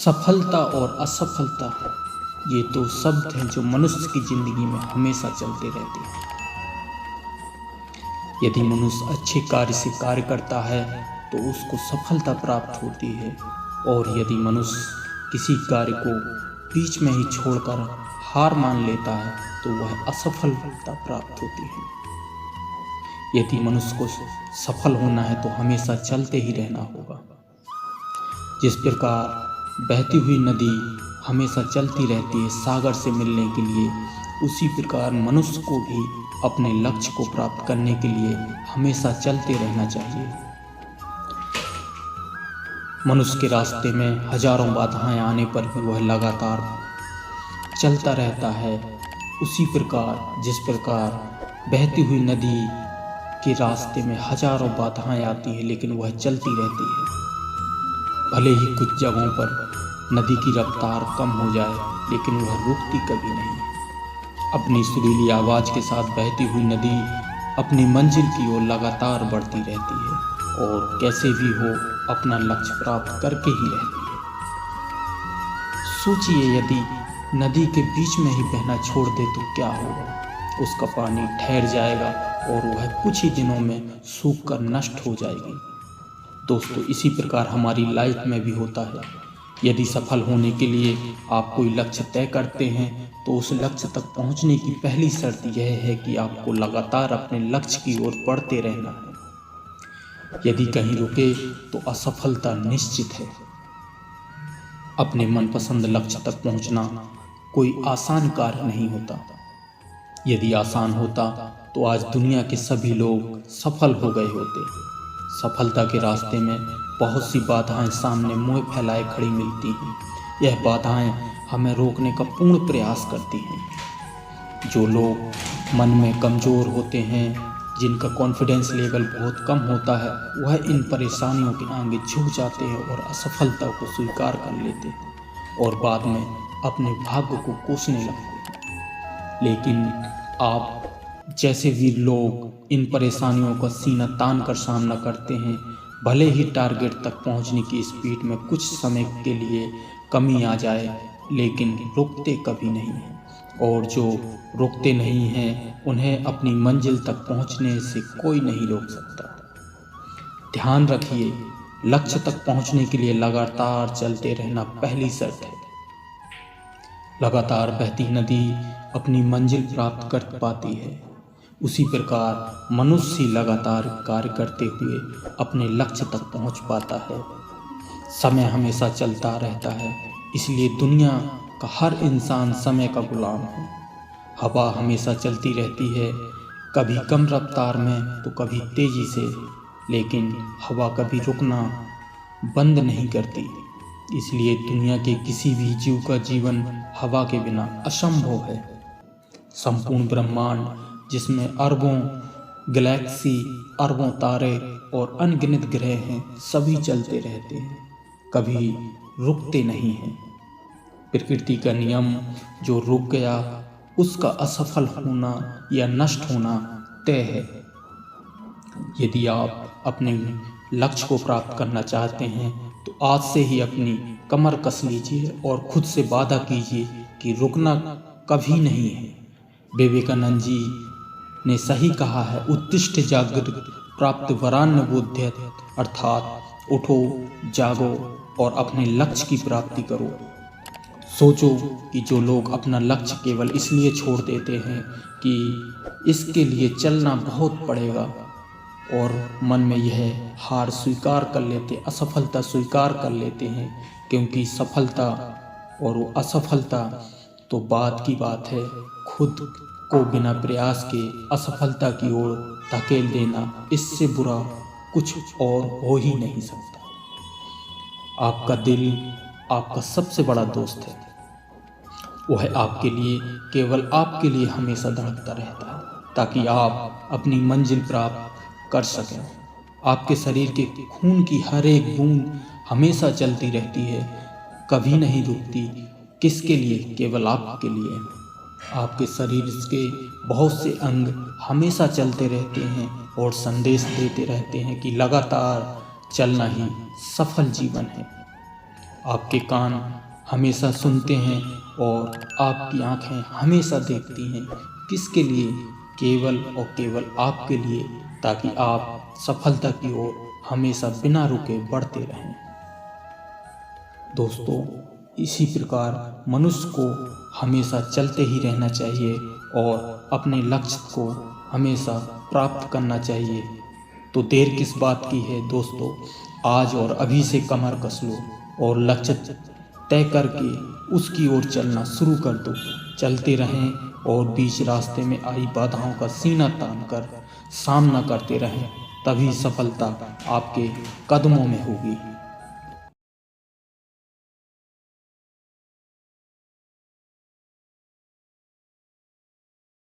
सफलता और असफलता ये दो शब्द हैं जो मनुष्य की जिंदगी में हमेशा चलते रहते हैं। यदि मनुष्य अच्छे कार्य से कार्य करता है तो उसको सफलता प्राप्त होती है, और यदि मनुष्य किसी कार्य को बीच में ही छोड़कर हार मान लेता है तो वह असफलता प्राप्त होती है। यदि मनुष्य को सफल होना है तो हमेशा चलते ही रहना होगा। जिस प्रकार बहती हुई नदी हमेशा चलती रहती है सागर से मिलने के लिए, उसी प्रकार मनुष्य को भी अपने लक्ष्य को प्राप्त करने के लिए हमेशा चलते रहना चाहिए। मनुष्य के रास्ते में हजारों बाधाएं आने पर भी वह लगातार चलता रहता है। उसी प्रकार जिस प्रकार बहती हुई नदी के रास्ते में हजारों बाधाएं आती है लेकिन वह चलती रहती है। भले ही कुछ जगहों पर नदी की रफ्तार कम हो जाए लेकिन वह रुकती कभी नहीं। अपनी सुरीली आवाज़ के साथ बहती हुई नदी अपनी मंजिल की ओर लगातार बढ़ती रहती है और कैसे भी हो अपना लक्ष्य प्राप्त करके ही रहती है। सोचिए, यदि नदी के बीच में ही बहना छोड़ दे तो क्या होगा? उसका पानी ठहर जाएगा और वह कुछ ही दिनों में सूख कर नष्ट हो जाएगी। दोस्तों, इसी प्रकार हमारी लाइफ में भी होता है। यदि सफल होने के लिए आप कोई लक्ष्य तय करते हैं तो उस लक्ष्य तक पहुंचने की पहली शर्त यह है कि आपको लगातार अपने लक्ष्य की ओर बढ़ते रहना है। यदि कहीं रुके तो असफलता निश्चित है। अपने मनपसंद लक्ष्य तक पहुंचना कोई आसान कार्य नहीं होता। यदि आसान होता तो आज दुनिया के सभी लोग सफल हो गए होते। सफलता के रास्ते में बहुत सी बाधाएं सामने मुंह फैलाए खड़ी मिलती हैं। यह बाधाएं हमें रोकने का पूर्ण प्रयास करती हैं। जो लोग मन में कमज़ोर होते हैं, जिनका कॉन्फिडेंस लेवल बहुत कम होता है, वह इन परेशानियों के आगे झुक जाते हैं और असफलता को स्वीकार कर लेते हैं और बाद में अपने भाग्य को कोसने लगते हैं। लेकिन आप जैसे भी लोग इन परेशानियों का सीना तान कर सामना करते हैं, भले ही टारगेट तक पहुंचने की स्पीड में कुछ समय के लिए कमी आ जाए लेकिन रुकते कभी नहीं हैं। और जो रुकते नहीं हैं उन्हें अपनी मंजिल तक पहुंचने से कोई नहीं रोक सकता। ध्यान रखिए, लक्ष्य तक पहुंचने के लिए लगातार चलते रहना पहली शर्त है। लगातार बहती नदी अपनी मंजिल प्राप्त कर पाती है, उसी प्रकार मनुष्य ही लगातार कार्य करते हुए अपने लक्ष्य तक पहुंच पाता है। समय हमेशा चलता रहता है, इसलिए दुनिया का हर इंसान समय का गुलाम है। हवा हमेशा चलती रहती है, कभी कम रफ्तार में तो कभी तेजी से, लेकिन हवा कभी रुकना बंद नहीं करती। इसलिए दुनिया के किसी भी जीव का जीवन हवा के बिना असंभव है। संपूर्ण ब्रह्मांड, जिसमें अरबों गैलेक्सी, अरबों तारे और अनगिनत ग्रह हैं, सभी चलते रहते हैं, कभी रुकते नहीं हैं। प्रकृति का नियम, जो रुक गया उसका असफल होना या नष्ट होना तय है। यदि आप अपने लक्ष्य को प्राप्त करना चाहते हैं तो आज से ही अपनी कमर कस लीजिए और खुद से वादा कीजिए कि रुकना कभी नहीं है। विवेकानंद जी ने सही कहा है, उत्तिष्ठ जागृत प्राप्त वरान्न बोध्यत, अर्थात उठो, जागो और अपने लक्ष्य की प्राप्ति करो। सोचो कि जो लोग अपना लक्ष्य केवल इसलिए छोड़ देते हैं कि इसके लिए चलना बहुत पड़ेगा और मन में यह हार स्वीकार कर लेते, असफलता स्वीकार कर लेते हैं, क्योंकि सफलता और असफलता तो बात की बात है, खुद को बिना प्रयास के असफलता की ओर धकेल देना, इससे बुरा कुछ और हो ही नहीं सकता। आपका दिल आपका सबसे बड़ा दोस्त है। वह आपके लिए, केवल आपके लिए हमेशा धड़कता रहता है ताकि आप अपनी मंजिल प्राप्त कर सकें। आपके शरीर के खून की हर एक बूंद हमेशा चलती रहती है, कभी नहीं रुकती। किसके लिए? केवल आपके लिए। आपके शरीर के बहुत से अंग हमेशा चलते रहते हैं और संदेश देते रहते हैं कि लगातार चलना ही सफल जीवन है। आपके कान हमेशा सुनते हैं और आपकी आंखें हमेशा देखती हैं। किसके लिए? केवल और केवल आपके लिए, ताकि आप सफलता की ओर हमेशा बिना रुके बढ़ते रहें। दोस्तों, इसी प्रकार मनुष्य को हमेशा चलते ही रहना चाहिए और अपने लक्ष्य को हमेशा प्राप्त करना चाहिए। तो देर किस बात की है दोस्तों, आज और अभी से कमर कस लो और लक्ष्य तय करके उसकी ओर चलना शुरू कर दो। चलते रहें और बीच रास्ते में आई बाधाओं का सीना तान कर सामना करते रहें, तभी सफलता आपके कदमों में होगी।